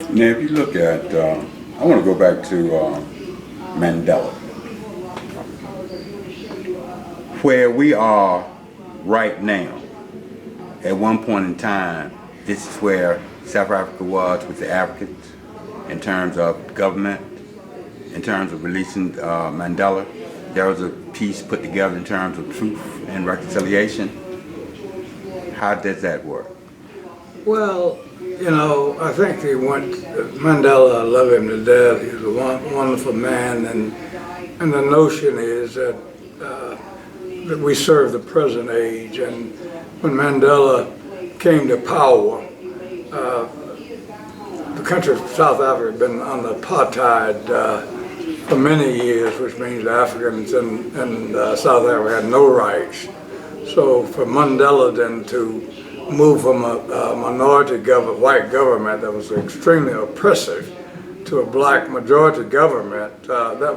Now, if you look at, I want to go back to Mandela, where we are right now. At one point in time, this is where South Africa was with the Africans in terms of government, in terms of releasing Mandela. There was a piece put together in terms of truth and reconciliation. How does that work? Well, I think Mandela, I love him to death. He was a wonderful man, and the notion is that we serve the present age. And when Mandela came to power, the country of South Africa had been under apartheid for many years, which means Africans in South Africa had no rights. So for Mandela then to move from a minority white government that was extremely oppressive to a black majority government that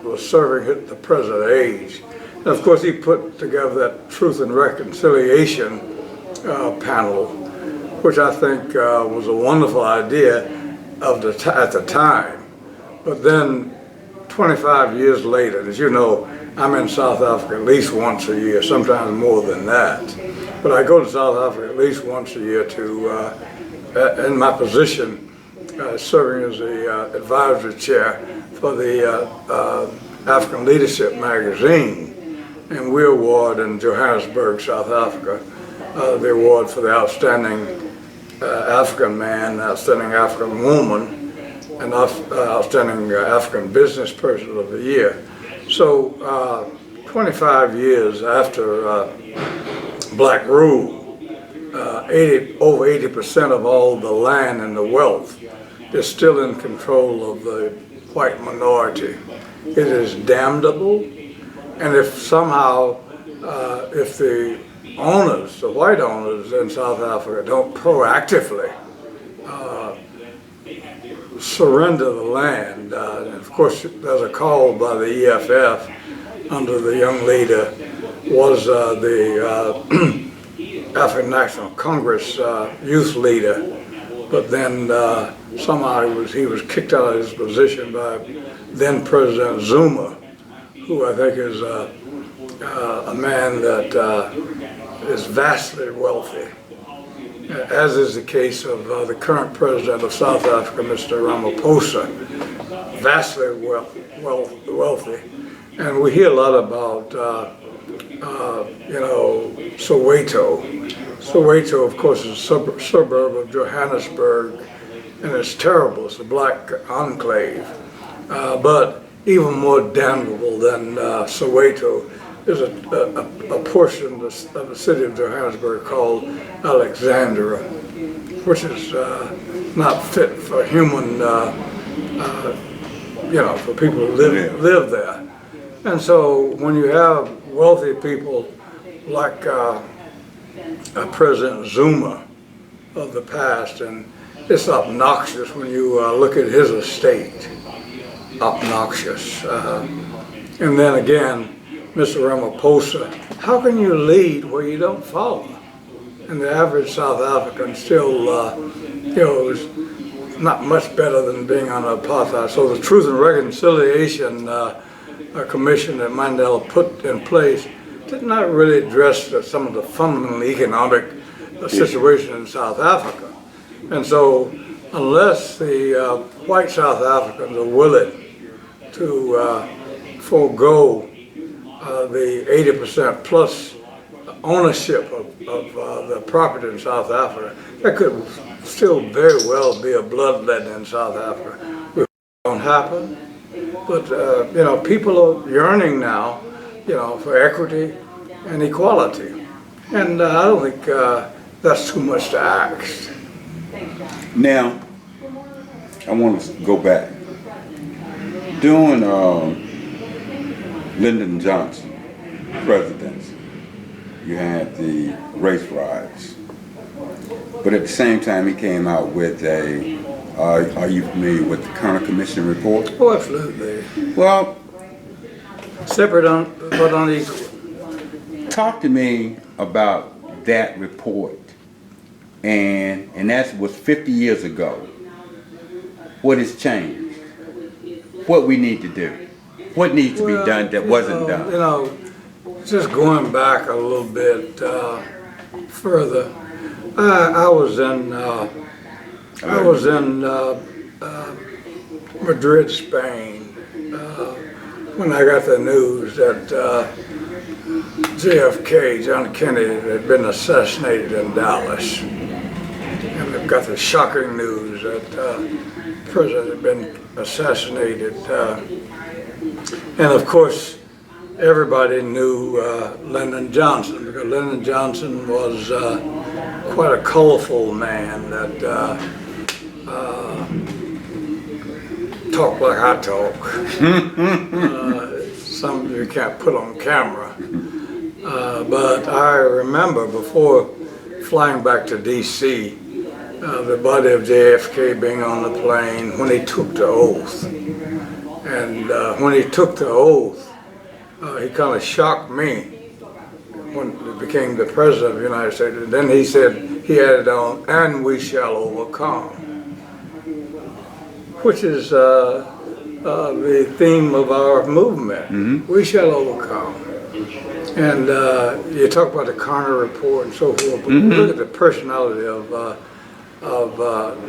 was serving the present age. And of course, he put together that Truth and Reconciliation panel, which I think was a wonderful idea at the time. But then 25 years later, as you know, I'm in South Africa at least once a year, sometimes more than that. But I go to South Africa at least once a year in my position, serving as the advisory chair for the African Leadership magazine. And we award in Johannesburg, South Africa, the award for the outstanding African man, outstanding African woman, and outstanding African business person of the year. So 25 years after black rule, over 80% of all the land and the wealth is still in control of the white minority. It is damnable, and if somehow, if the owners, the white owners in South Africa don't proactively surrender the land, and of course there's a call by the EFF under the young leader was the African National Congress youth leader, but then somehow he was kicked out of his position by then President Zuma, who I think is a man that is vastly wealthy, as is the case of the current president of South Africa, Mr. Ramaphosa, vastly wealthy. And we hear a lot about Soweto. Soweto, of course, is a suburb of Johannesburg, and it's terrible. It's a black enclave. But even more damnable than Soweto is a portion of the city of Johannesburg called Alexandria, which is not fit for human, for people who live there. And so when you have wealthy people like President Zuma of the past, and it's obnoxious when you look at his estate, obnoxious. And then again, Mr. Ramaphosa, how can you lead where you don't follow? And the average South African still, is not much better than being on apartheid. So the Truth and Reconciliation Commission that Mandela put in place did not really address some of the fundamental economic situation in South Africa. And so unless the white South Africans are willing to forego the 80% plus ownership of the property in South Africa, that could still very well be a bloodletting in South Africa. Which don't happen, but people are yearning now, for equity and equality, and I don't think that's too much to ask. Now, I want to go back. During Lyndon Johnson presidency, you had the race riots, but at the same time he came out with are you familiar with the Kerner Commission report? Oh, absolutely. Well, Separate but unequal. talk to me about that report, and that was 50 years ago. what has changed, what we need to do, what needs to be done that wasn't done. You know, just going back a little bit further, I was in Madrid, Spain, when I got the news that JFK, John Kennedy, had been assassinated in Dallas. And I got the shocking news that the president had been assassinated. And of course, everybody knew Lyndon Johnson, because Lyndon Johnson was quite a colorful man that talked like I talk. Some you can't put on camera. But I remember before flying back to D.C., the body of JFK being on the plane when he took the oath. And when he took the oath, he kind of shocked me when he became the president of the United States. And then he said, he added on, "And we shall overcome," which is the theme of our movement. We shall overcome. And you talk about the Connor Report and so forth, but look at the personality of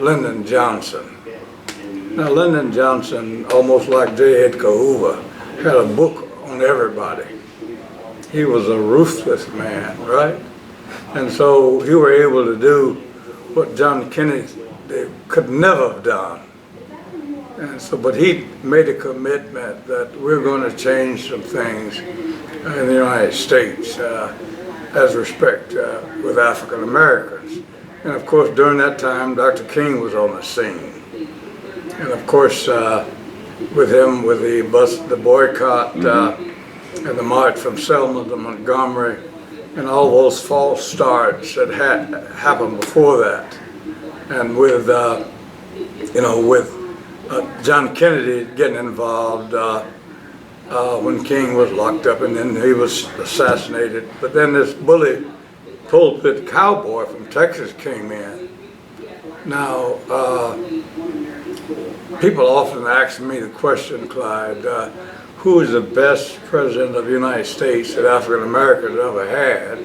Lyndon Johnson. Now, Lyndon Johnson, almost like J. Edgar Hoover, had a book on everybody. He was a ruthless man, right? And so you were able to do what John Kennedy could never have done. And so, but he made a commitment that we're going to change some things in the United States as respect with African Americans. And of course, during that time, Dr. King was on the scene. And of course, with him, with the boycott and the march from Selma to Montgomery, and all those false starts that had happened before that, and with John Kennedy getting involved when King was locked up, and then he was assassinated. But then this bully pulpit cowboy from Texas came in. Now, people often ask me the question, Clyde, who is the best president of the United States that African Americans ever had?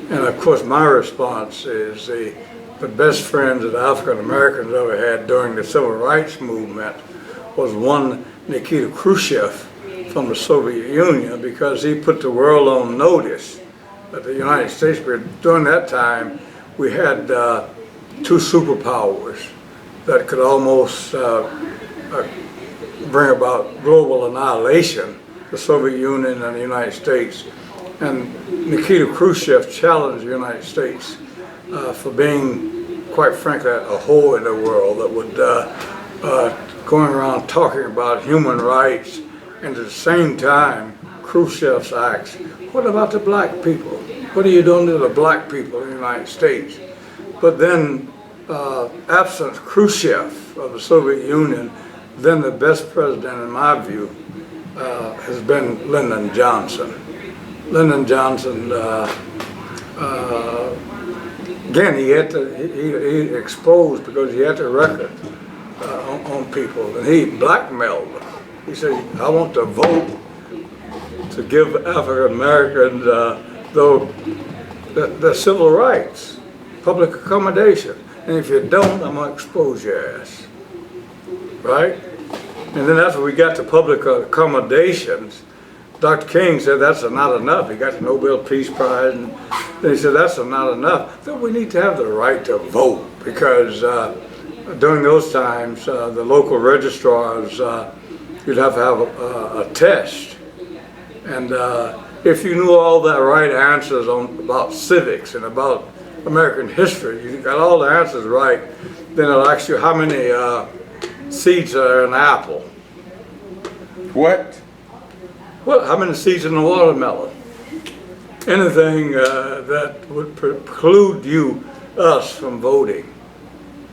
And of course, my response is the best friends that African Americans ever had during the Civil Rights Movement was one Nikita Khrushchev from the Soviet Union, because he put the world on notice that the United States, during that time, we had two superpowers that could almost bring about global annihilation, the Soviet Union and the United States. And Nikita Khrushchev challenged the United States for being, quite frankly, a whore in the world that would going around talking about human rights, and at the same time, Khrushchev's acts. What about the black people? What are you doing to the black people in the United States? But then, absent Khrushchev of the Soviet Union, then the best president, in my view, has been Lyndon Johnson. Lyndon Johnson, again, he exposed, because he had the record on people, and he blackmailed them. He said, "I want to vote to give African Americans the civil rights, public accommodation, and if you don't, I'm going to expose your ass." Right? And then after we got to public accommodations, Dr. King said that's not enough. He got the Nobel Peace Prize, and then he said that's not enough. That we need to have the right to vote, because during those times, the local registrars, you'd have to have a test. And if you knew all the right answers about civics and about American history, you got all the answers right, then it'll ask you how many seeds are in an apple. What? Well, how many seeds in a watermelon? Anything that would preclude us from voting.